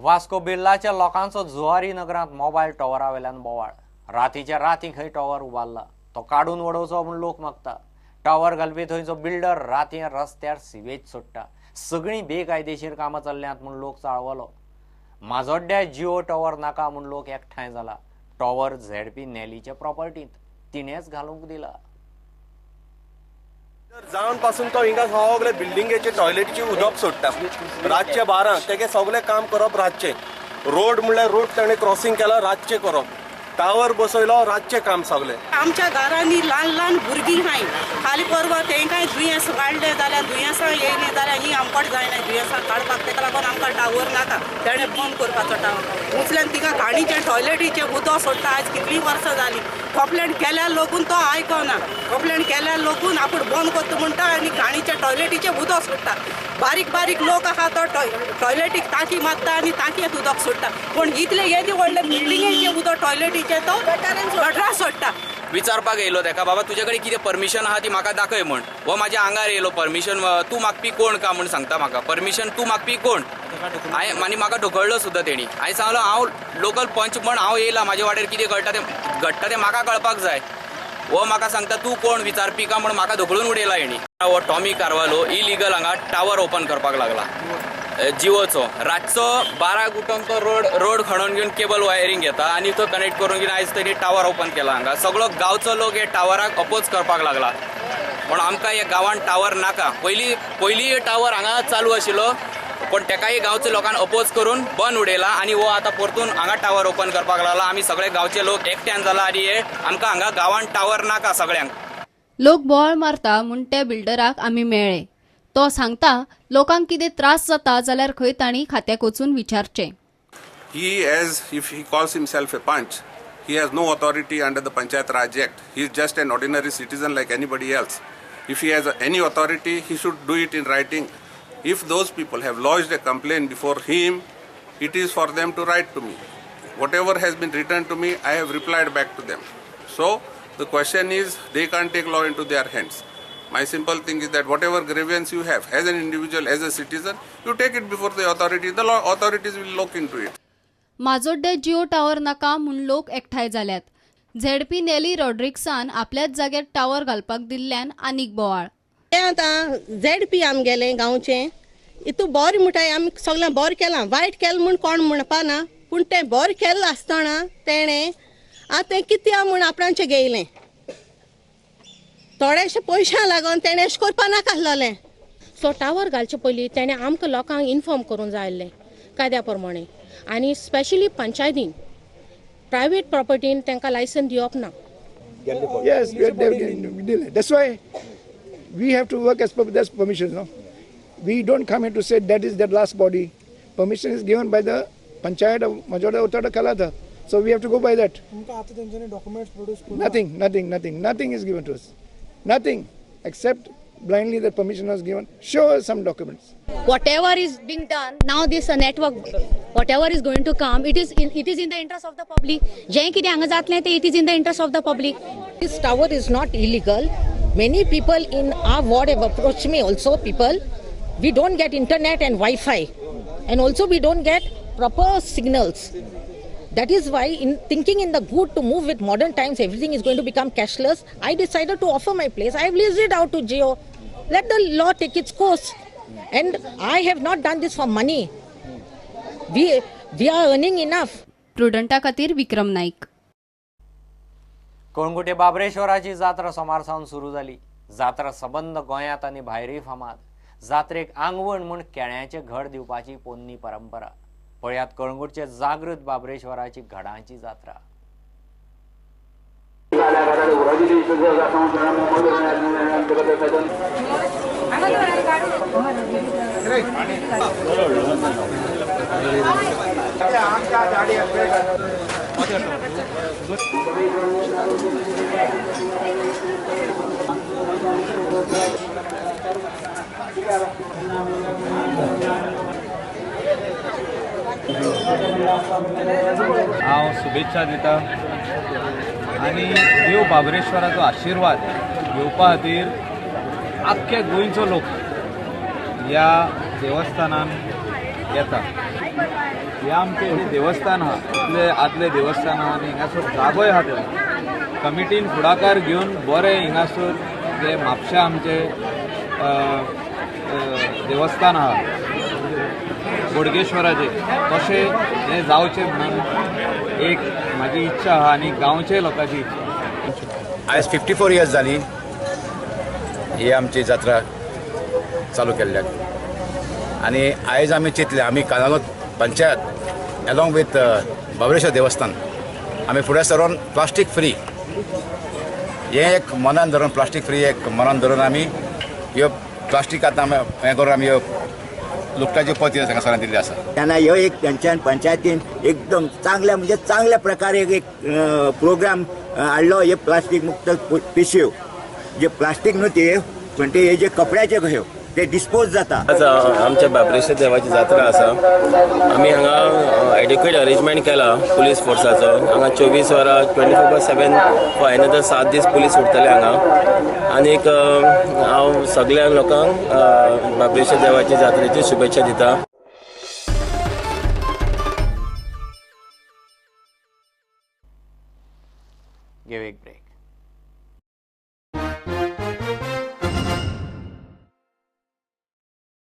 वास्को बिर्लाच्या लोकांचो जुवारी नगरात मोबायल टॉवरा वेल्यान बोवाळ। रातीच्या राती खंय टॉवर उबारला तो काढून वडोवचो म्हूण लोक मागता। टॉवर घालपी थंयचो बिल्डर राती रस्त्यार सिवेज सोडटा। सगळीं बेकायदेशीर कामां चल्ल्यांत म्हूण लोक चाळवलो। माजोड्ड्या जिओ टॉवर नाका म्हूण लोक एकठांय जाला। टॉवर झेडपी नेलीच्या प्रॉपर्टींत तिणेंच घालूंक दिला। जावन पासून तो हिंगा सगळे बिल्डिंगेचे टॉयलेटीचे उदक सोडटा। रातचे 12 तेगे सगळे काम करप रातचे। रोड म्हणल्यार रोड ताणें क्रॉसिंग केला रातचे करप। टावर बसयलो रातचे काम सगळे। आमच्या घरांनी ल्हान ल्हान भुरगीं हाय खाली परवा तेंकाय दुयेंस वाडले जाल्यार दुयेंसां येयली जाल्यार ही आमकां जायना दुयेंसां काडपाक। तेका लागून आमकां टावर नाका तेणें बंद करपाचो टावर। उचल्यान तिका घाणीचे टॉयलेटीचे उदक सोडटा। आयज कितलीं वर्सां जालीं कंप्लेंट केल्या लोकून तो आयकना। कंप्लेंट केल्या लोकून आपूण बंद करता म्हणटा आनी घाणीचे टॉयलेटीचे उदक सोडटा। बारीक बारीक लोक आहा तो टॉयलेटीक टाकी मारता आनी टाकयेंत उदक सोडटा। पूण इतले येदी व्हडले बिल्डिंगेचे उदक टॉयलेटीचे तो गटरान सोडटा। विचारपाक येयलो तेका बाबा तुजे कडेन कितें परमिशन आहा ती म्हाका दाखय म्हण। हो म्हाज्या आंगार येयलो परमिशन तूं मागपी कोण का म्हण सांगता म्हाका। परमिशन तूं मागपी कोण हांवें आनी म्हाका ढकळलो सुद्दां तेणी। हांवें सांगलो हांव लोकल पंच म्हण हांव येयला म्हाज्या वाटेर कितें घडटा तें म्हाका कळपाक जाय। हो म्हाका सांगता तूं कोण विचारपी का म्हण म्हाका ढकलून उडयला हेणी। हो टॉमी कारवालो इलिगल हांगा टावर ओपन करपाक लागला जिओचो। रातचो 12 गुटोंक तो रोड खणून घेवन केबल वायरींग घेता आनी तो कनेक्ट करून घेवन आयज तेणी टावर ओपन केला हांगा। सगळो गांवचो लोक हे टावराक अपोज करपाक लागला। पण आमकां ह्या गांवांत टावर नाका। पयलीं टावर हांगा चालू आशिल्लो पण तेकाय गांवच्या लोकांनी अपोज करून बंद उडयला आनी हो आतां परतून हांगा टावर ओपन करपाक लागला। आमी सगळे गांवचे लोक एकट्यान जाला आनी हे आमकां हांगा गांवांत टावर नाका सगळ्यांक। लोक बोवाळ मारता म्हूण त्या बिल्डराक आमी मेळ्ळे। तो सांगता लोकांक कितें त्रास जाता जाल्यार खंय तांणी खात्याक वचून विचारचें। He as if he calls himself a panch, he has no authority under the Panchayat Raj Act. He is just an ordinary citizen like anybody else. If he has any authority, he should do it in writing. If those people have lodged a complaint before him, it is for them to write to me. Whatever has been written to me, I have replied back to them. So the question is, they can't take law into their hands. My simple thing is that whatever grievance you have as an individual, as a citizen, you take it before the authorities. The law authorities will look into it. माजोड्डे Jio tower नाका म्हूण लोक एकठांय जाल्यात। ZP नेली रॉड्रिक्सान आपल्याच जाग्यार tower घालपाक दिल्ल्यान आनीक बोवाळ। तें आतां झेडपी आमगेले गांवचें इतू बरें म्हणटाय आमी सगळें बरें केलां। वायट केलें म्हूण कोण म्हणपा ना पूण तें बरें केलें आसतना तेणें आतां कित्या म्हूण आपणाचें घेयलें। थोडेशे पयशां लागून तेणें अशें करपा नाका आसलेलें। सो टावर घालचे पयलीं तेणें आमकां लोकांक इन्फॉर्म करूंक जाय आसलें कायद्या प्रमाणे। आनी स्पेशली पंचायतीन प्रायवेट प्रॉपर्टीन तांकां लायसन दिवप ना। Yes, that's why we have to work as per this permission. No, we don't come here to say that is the last body. Permission is given by the Panchayat of Majorda Uttada Kalata. So we have to go by that. Nothing is given to us. Nothing except blindly the permission was given. Show us some documents. Whatever is being done now, this network, whatever is going to come, it is in the interest of the public. जे कितें हांगा जातलें तें it is in the interest of the public. This tower is not illegal. Many people in our ward have approached me also. People, we don't get internet and Wi-Fi, and also we don't get proper signals. That is why, in thinking in the good to move with modern times, everything is going to become cashless. I decided to offer my place. I have leased it out to Jio. Let the law take its course. And I have not done this for money. We are earning enough. प्रुडंटा खातीर विक्रम नाईक। कळंगुटे बाबरेश्वराची जात्रा सोमार सावन सुरू जाली। जात्रा सबंद गोंयांत आनी भायरूय फामाद। जात्रेक आंगवण म्हूण केळ्याचें घड दिवपाची पोन्नी परंपरा। पळयात कळंगुटचे जागृत बाबरेश्वराची घडांची जात्रा। हांव शुभेच्छा दिता आनी देव बाबरेश्वराचो आशिर्वाद घेवपा खातीर आख्खे गोंयचो लोक ह्या देवस्थानान येता। हे आमचे जे देवस्थान आहा इतले आदले देवस्थान आहा आनी हिंगासर जागोय आहा तें कमिटीन फुडाकार घेवन बरें हिंगासर जे म्हापशा आमचे देवस्थान आहा बोडगेश्वराचे तशें हें जावचें म्हणून एक म्हाजी इच्छा आहा आनी गांवचे लोकांची इच्छा. आयज 54 इयर्स जाली ही आमची जात्रा चालू केल्ल्याक आनी आयज आमी चिंतले आमी कानालो पंचायत अलॉंग विथ बाबरेश्वर देवस्थान आमी फुडें सरून प्लास्टीक फ्री हें एक मनान धरून प्लास्टीक फ्री एक मनान धरून आमी ह्यो प्लास्टीक आतां हें करून आमी ह्यो लुकटाच्यो पोती हांगा सरान दिल्ली आसा. त्यांना ह्यो एक त्यांच्यान पंचायतीन एकदम चांगल्या म्हणजे चांगल्या प्रकारे एक प्रोग्राम हाडलो. हे प्लास्टीक मुक्त पिशव्यो जे प्लास्टीक न्हू ते पण ते हे जे कपड्याचे कह्यो ते डिस्पोज जाता. आज आमच्या बाबरेश्वर देवाची जात्रा आसा. आमी हांगा एडिक्वेट अरेंजमेंट केला पुलीस फोर्साचो. हांगा 24 वरां 24/7 फॉर एनदर 7 दीस पुलीस उरतले हांगा. आनीक हांव सगळ्या लोकांक बाबरेश्वर देवाची जात्रेची शुभेच्छा दिता. गिव एक ब्रेक.